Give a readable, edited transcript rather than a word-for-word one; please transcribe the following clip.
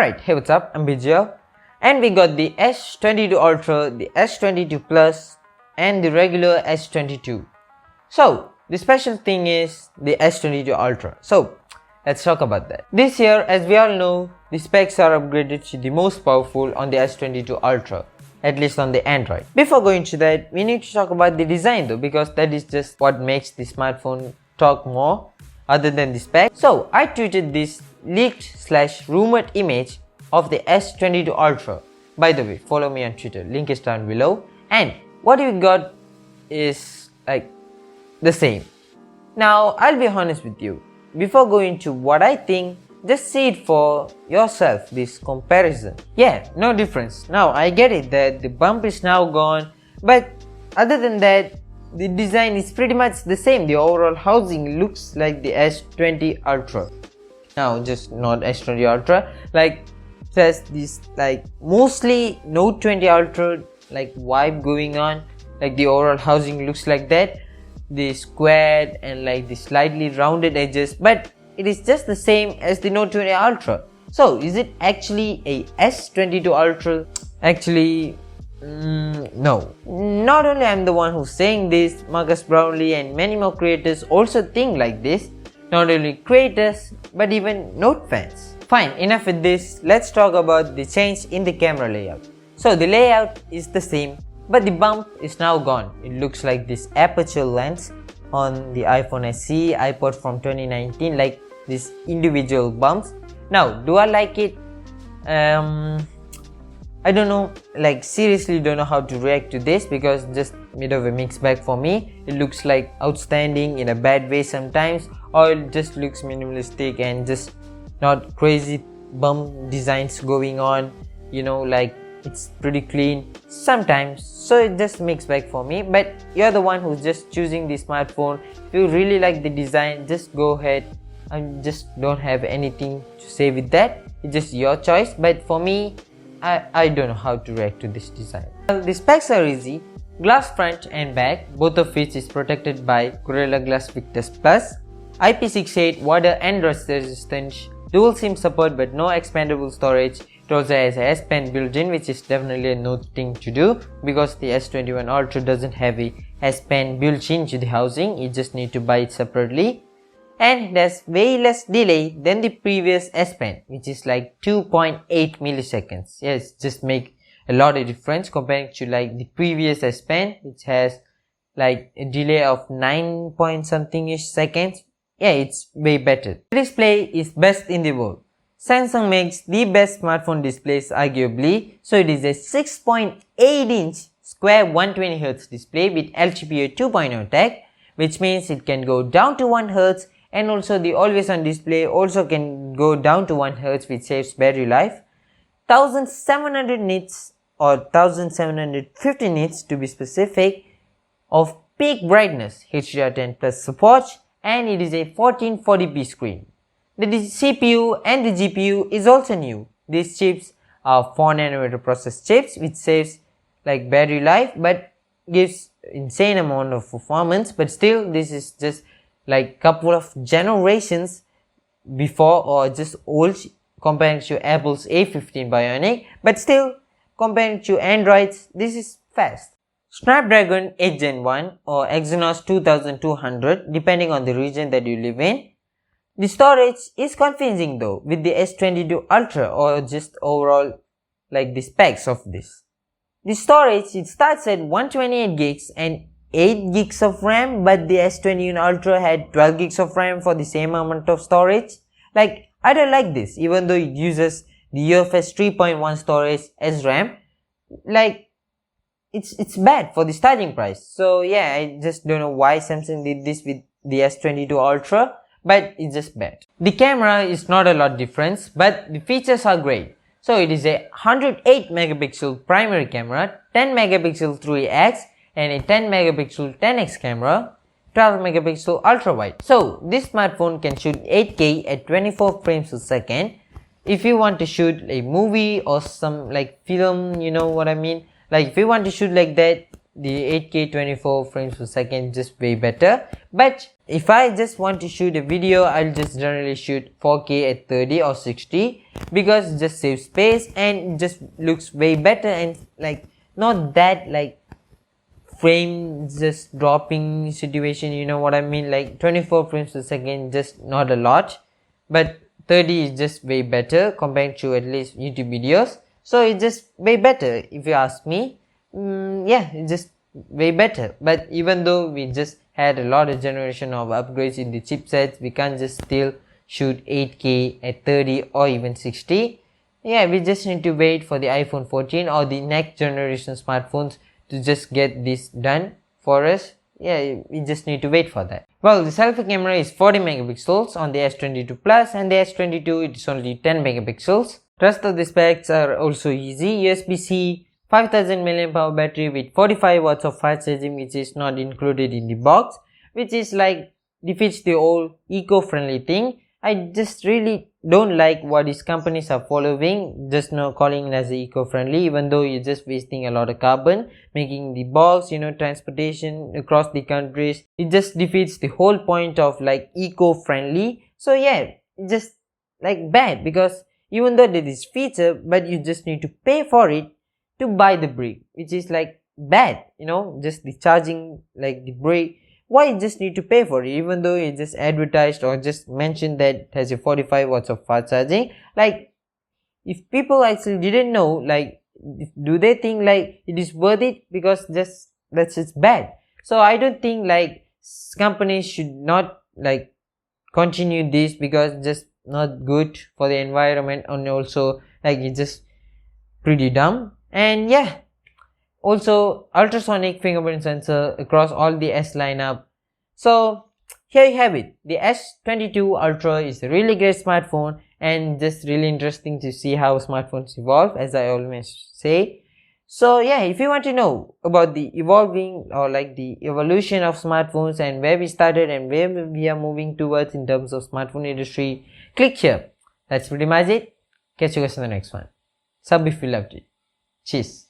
Alright, hey, what's up? I'm Bijay, and we got the S22 Ultra, the S22 Plus, and the regular S22. So, the special thing is the S22 Ultra. So, let's talk about that. This year, as we all know, the specs are upgraded to the most powerful on the S22 Ultra, at least on the Android. Before going to that, we need to talk about the design though, because that is just what makes the smartphone talk more other than the spec. So, I tweeted this leaked/rumored image of the S22 Ultra. By the way, follow me on Twitter, link is down below. And what we got is like the same. Now, I'll be honest with you. Before going to what I think, just see it for yourself, this comparison. Yeah, no difference. Now, I get it that the bump is now gone, but other than that, the design is pretty much the same. The overall housing looks like the S20 Ultra. Now, just not S20 Ultra, like there's this like mostly Note 20 Ultra like vibe going on. Like the overall housing looks like that, the squared and like the slightly rounded edges, but it is just the same as the Note 20 Ultra. So is it actually a S22 Ultra? Actually, no. Not only I'm the one who's saying this, Marcus Brownlee and many more creators also think like this. Not only creators, but even Note fans. Fine, enough with this. Let's talk about the change in the camera layout. So the layout is the same, but the bump is now gone. It looks like this aperture lens on the iPhone SE, iPod from 2019, like these individual bumps. Now, do I like it? I don't know, like seriously don't know how to react to this, because just bit of a mixed bag for me. It looks like outstanding in a bad way sometimes, or it just looks minimalistic and just not crazy bump designs going on, you know, like it's pretty clean sometimes. So it just mixed bag for me, but you're the one who's just choosing the smartphone. If you really like the design, just go ahead. I just don't have anything to say with that. It's just your choice, but for me, I don't know how to react to this design. Well, the specs are easy. Glass front and back, both of which is protected by Gorilla Glass Victus Plus, IP68 water and rust resistant, dual SIM support but no expandable storage. It also has a S Pen built in, which is definitely a Note thing to do, because the S21 Ultra doesn't have a S Pen built into the housing. You just need to buy it separately. And it has way less delay than the previous S Pen, which is like 2.8 milliseconds. Yes, just make a lot of difference comparing to like the previous S Pen, which has like a delay of 9 point something ish seconds. Yeah, it's way better. The display is best in the world. Samsung makes the best smartphone displays arguably. So it is a 6.8 inch square 120Hz display with LTPO 2.0 tech, which means it can go down to 1 Hz. And also the always on display also can go down to 1 Hz, which saves battery life. 1700 nits or 1750 nits to be specific of peak brightness, HDR10 plus support, and it is a 1440p screen. The CPU and the GPU is also new. These chips are 4nm process chips, which saves like battery life but gives insane amount of performance, but still this is just like couple of generations before or just old compared to Apple's A15 Bionic, but still compared to Androids, this is fast. Snapdragon 8 Gen 1 or Exynos 2200 depending on the region that you live in. The storage is confusing though with the S22 Ultra, or just overall like the specs of this. The storage, it starts at 128 gigs and 8 gigs of RAM, but the S21 Ultra had 12 gigs of RAM for the same amount of storage. Like, I don't like this, even though it uses the UFS 3.1 storage as RAM. Like, it's bad for the starting price. So yeah, I just don't know why Samsung did this with the S22 Ultra, but it's just bad. The camera is not a lot difference, but the features are great. So it is a 108 megapixel primary camera, 10 megapixel 3x, and a 10 megapixel 10x camera, 12 megapixel ultra wide. So this smartphone can shoot 8K at 24 frames per second. If you want to shoot a movie or some like film, you know what I mean, like if you want to shoot like that, the 8K 24 frames per second just way better. But if I just want to shoot a video, I'll just generally shoot 4K at 30 or 60 because it just saves space and it just looks way better and like not that like frame just dropping situation, you know what I mean, like 24 frames per second just not a lot, but 30 is just way better compared to at least YouTube videos. So it's just way better if you ask me. Yeah, it's just way better. But even though we just had a lot of generation of upgrades in the chipsets, we can't just still shoot 8K at 30 or even 60. Yeah, we just need to wait for the iPhone 14 or the next generation smartphones to just get this done for us. Yeah, we just need to wait for that. Well, the selfie camera is 40 megapixels on the S22 Plus and the S22 it is only 10 megapixels. Rest of the specs are also easy. USB-C 5000 mAh battery with 45 watts of fast charging, which is not included in the box, which is like defeats the whole eco-friendly thing. I just really don't like what these companies are following, just now calling it as eco-friendly, even though you're just wasting a lot of carbon making the box, you know, transportation across the countries. It just defeats the whole point of like eco-friendly. So yeah, it's just like bad because even though there is feature, but you just need to pay for it to buy the brick, which is like bad, you know, just the charging like the brick. Why you just need to pay for it even though it just advertised or just mentioned that it has a 45 watts of fast charging? Like if people actually didn't know, like do they think like it is worth it? Because just that's just bad. So I don't think like companies should not like continue this because it's just not good for the environment and also like it's just pretty dumb. And yeah, also ultrasonic fingerprint sensor across all the S lineup. So here you have it. The S22 Ultra is a really great smartphone and just really interesting to see how smartphones evolve, as I always say. So yeah, if you want to know about the evolving or like the evolution of smartphones and where we started and where we are moving towards in terms of smartphone industry, click here. That's pretty much it. Catch you guys in the next one. Sub if you loved it. Cheers.